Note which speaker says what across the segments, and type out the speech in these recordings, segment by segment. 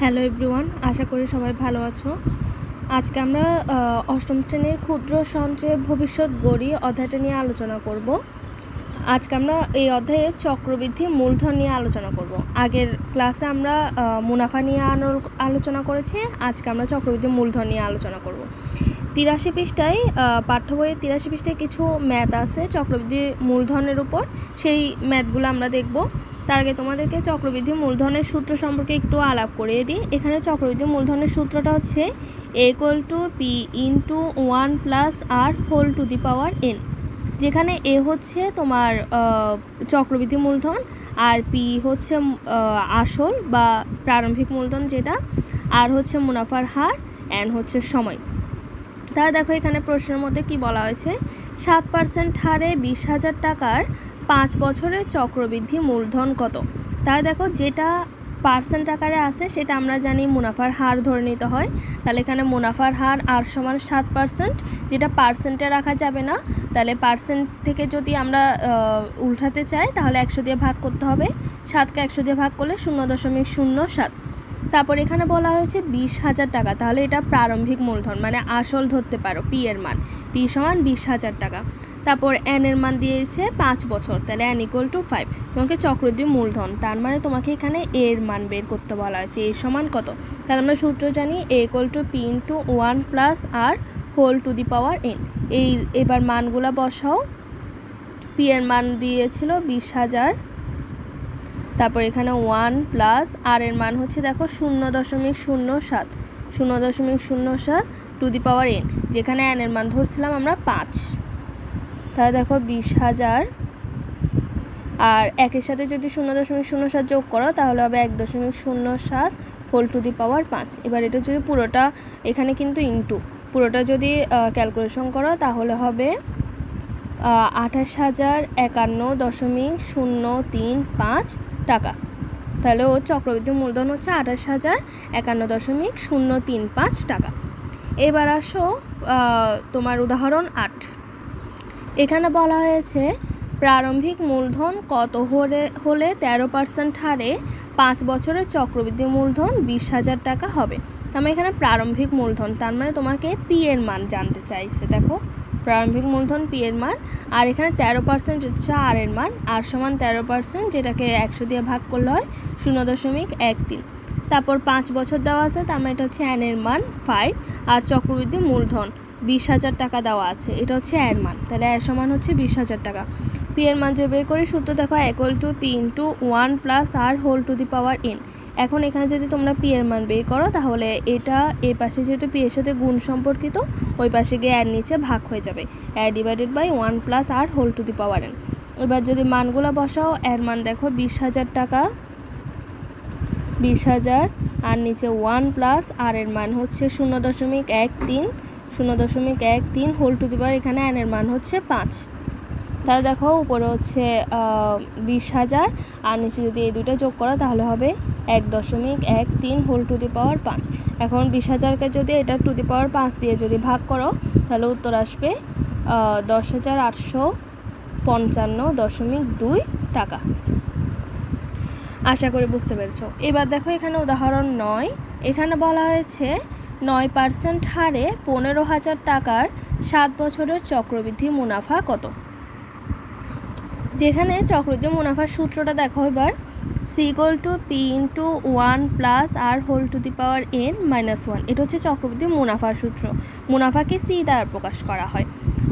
Speaker 1: Hello everyone, আশা করি সবাই ভালো আছো। আজকে আমরা অষ্টম শ্রেণীর ক্ষুদ্র সঞ্চয়ে ভবিষ্যৎ গড়ি অধ্যায়টা নিয়ে আলোচনা করব। আজকে আমরা এই অধ্যায়ে চক্রবৃদ্ধি মূলধন নিয়ে আলোচনা করব। আগের ক্লাসে আমরা মুনাফা নিয়ে আলোচনা করেছি, আজকে আমরা চক্রবৃদ্ধি মূলধন নিয়ে আলোচনা করব। 83 পৃষ্ঠায় পাঠ্য বইয়ের 83 পৃষ্ঠায় কিছু ম্যাথ আছে চক্রবৃদ্ধি মূলধনের উপর, সেই ম্যাথগুলো আমরা দেখব। তার আগে তোমাদেরকে চক্রবৃদ্ধি মূলধনের সূত্র সম্পর্কে একটু আলাপ করিয়ে দিই। এখানে চক্রবৃদ্ধি মূলধনের সূত্রটা হচ্ছে A=P × 1 + R⁴ যেখানে A হচ্ছে তোমার চক্রবৃদ্ধি মূলধন, আর P হচ্ছে আসল বা প্রারম্ভিক মূলধন যেটা, আর হচ্ছে মুনাফার হার, N হচ্ছে সময়। তাহলে দেখো এখানে প্রশ্নের মধ্যে কি বলা হয়েছে, 7% হারে 20,000 টাকার 5 বছরের চক্রবৃদ্ধি মূলধন কত। তাহলে দেখো যেটা পার্সেন্ট আকারে আছে সেটা আমরা জানি মুনাফার হার ধরে নিতে হয়। তাহলে এখানে মুনাফার হার R = 7%, যেটা পার্সেন্টে রাখা যাবে না, তাহলে পার্সেন্ট থেকে যদি আমরা উল্টাতে চাই তাহলে 100 দিয়ে ভাগ করতে হবে। 7কে 100 দিয়ে ভাগ করলে 0.07। তারপর এখানে বলা হয়েছে 20,000 টাকা, তাহলে এটা প্রারম্ভিক মূলধন মানে আসল ধরতে পারো, P এর মান, P = 20,000 টাকা। তারপর N এর মান দিয়েছে 5 বছর, তাহলে N = 5। তোমাকে চক্রবৃদ্ধি মূলধন, তার মানে তোমাকে এখানে A এর মান বের করতে বলা হয়েছে, A সমান কত। তাহলে আমরা সূত্র জানি A = P × 1 + R⁴n। এবার মানগুলো বসাও। P এর মান দিয়েছিল 20,000, তারপর এখানে 1 + R এর মান হচ্ছে দেখো 0.07 যেখানে N এর মান ধরছিলাম আমরা 5। তাহলে দেখো 20,000 আর একের সাথে যদি 0.07 যোগ করো তাহলে হবে 1.07⁴5। এবার এটা যদি পুরোটা, এখানে কিন্তু ইনটু, পুরোটা যদি ক্যালকুলেশন করো তাহলে হবে 28,051.035 টাকা। তাহলে ওর চক্রবৃদ্ধি মূলধন হচ্ছে 28,051.035 টাকা। এবার আসো তোমার উদাহরণ 8। এখানে বলা হয়েছে প্রারম্ভিক মূলধন কত হলে 13% হারে 5 বছরের চক্রবৃদ্ধি মূলধন 20,000 টাকা হবে। আমি এখানে প্রারম্ভিক মূলধন, তার মানে তোমাকে P এর মান জানতে চাইছে। দেখো প্রারম্ভিক মূলধন P এর মান, আর এখানে 13% হচ্ছে R এর মান, R = 13%, যেটাকে 100 দিয়ে ভাগ করলে হয় 0.13। তারপর 5 বছর দেওয়া আছে, তার মানে এটা হচ্ছে N এর মান 5, আর চক্রবৃদ্ধি মূলধন 20,000 টাকা দেওয়া আছে, এটা হচ্ছে এর মান, তাহলে এর সমান হচ্ছে 20,000 টাকা। P এর মান যে বের করি, সূত্র দেখো A = P × 1 + R⁴n। এখন এখানে যদি তোমরা P এর মান বের করো তাহলে এটা এই পাশে যেহেতু P এর সাথে গুণ সম্পর্কিত, ওই পাশে গিয়ে এর নিচে ভাগ হয়ে যাবে, A/1 + R⁴n। এবার যদি মানগুলো বসাও, এর মান দেখো 20,000 টাকা, 20,000, আর নিচে 1 + R এর মান হচ্ছে 0.13 এখানে N এর মান হচ্ছে 5। তাহলে দেখো উপরে হচ্ছে 20,000, আর নিচে যদি এই দুটো যোগ করো তাহলে হবে 1.13 এখন 20,000কে যদি এটা ⁵ দিয়ে যদি ভাগ করো তাহলে উত্তর আসবে 10,855.2 টাকা। আশা করি বুঝতে পেরেছো। এবার দেখো এখানে উদাহরণ 9। এখানে বলা হয়েছে 9% হারে 15,000 টাকার 7 বছরের চক্রবৃদ্ধি মুনাফা কত। যেখানে চক্রবৃদ্ধি মুনাফার সূত্রটা দেখো এবার, C = P × 1 + R⁴n-1। এটা হচ্ছে চক্রবৃদ্ধি মুনাফার সূত্র, মুনাফাকে C দ্বারা প্রকাশ করা হয়।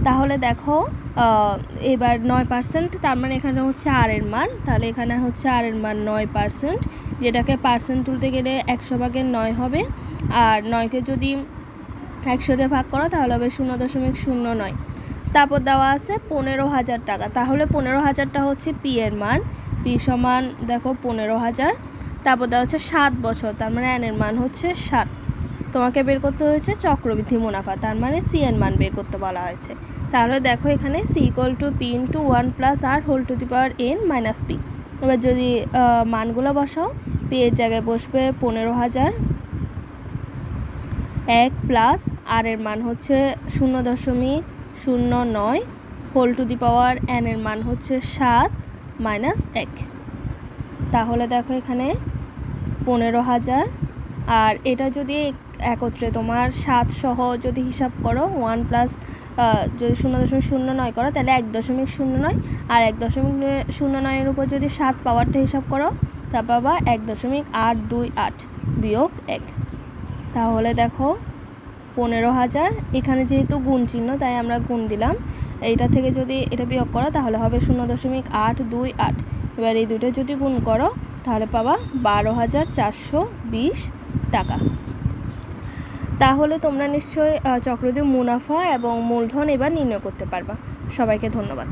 Speaker 1: তাহলে দেখো এবার 9%, তার মানে এখানে হচ্ছে R এর মান, তাহলে এখানে হচ্ছে R এর মান 9%, যেটাকে পার্সেন্ট তুলতে গেলে 100/9 হবে, আর 9কে যদি 100 দিয়ে ভাগ করো তাহলে হবে 0.09। তারপর দেওয়া আছে 15,000 টাকা, তাহলে 15,000টা হচ্ছে P এর মান, P সমান দেখো 15,000। তারপর দেওয়া হচ্ছে 7 বছর, তার মানে N এর মান হচ্ছে 7। তোমাকে বের করতে হয়েছে চক্রবৃদ্ধি মুনাফা, তার মানে C এর মান বের করতে বলা হয়েছে। তাহলে দেখো এখানে C = P × 1 + R⁴n-P। এবার যদি মানগুলো বসাও, P এর জায়গায় বসবে 15,000, 1 + R এর মান হচ্ছে 0.09, N এর মান হচ্ছে 7 - 1। তাহলে দেখো এখানে 15,000 আর এটা যদি একত্রে তোমার 7 সহ যদি হিসাব করো 1 প্লাস যদি 0.09 করো তাহলে 1.09, আর 1.09 উপর যদি 7 পাওয়ারটা হিসাব করো তা পাবা 1.828 বিয়োগ 1। তাহলে দেখো 15,000, এখানে যেহেতু গুণ চিহ্ন তাই আমরা গুণ দিলাম, এইটা থেকে যদি এটা বিয়োগ করো তাহলে হবে 0.828। এবার এই দুটো যদি গুণ করো তাহলে পাবা 12,420 টাকা। তাহলে তোমরা নিশ্চয়ই চক্রবৃদ্ধি মুনাফা এবং মূলধন এবার নির্ণয় করতে পারবা। সবাইকে ধন্যবাদ।